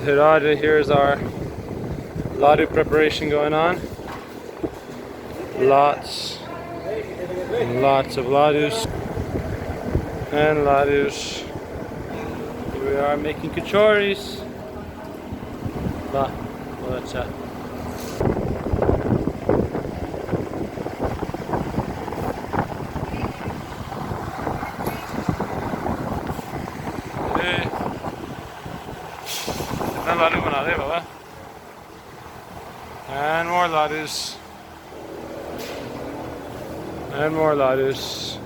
Radhe, here's our ladu preparation going on. Lots and lots of ladus and ladus. We are making kachoris. Bah, well, that's that. Ladu bana de baba. And more ladus. And more ladus.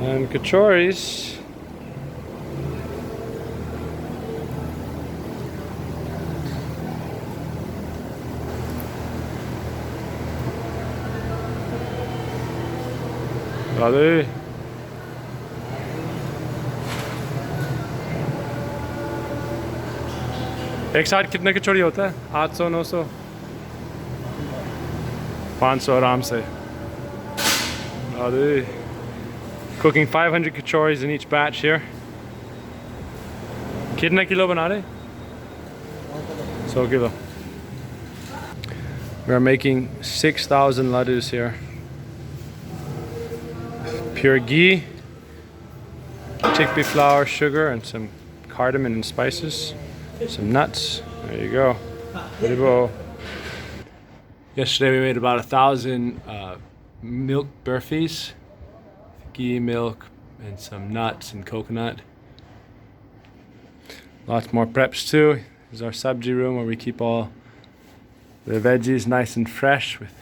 And kachoris. Ladu. एक साथ कितने कचौड़ी होता है? 800, 900, 500 आराम से. Cooking 500 kachoris in each batch here. कितने kilo बना रहे? 100 kilo. We are making 6,000 ladus here. Pure ghee, chickpea flour, sugar, and some cardamom and spices. Some nuts. There you go. Haribo. Yesterday we made about 1,000 milk burfis, ghee, milk, and some nuts and coconut. Lots more preps too. This is our sabji room where we keep all the veggies nice and fresh with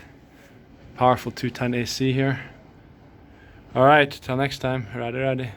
powerful 2-ton AC here. Alright, till next time. Radhe Radhe.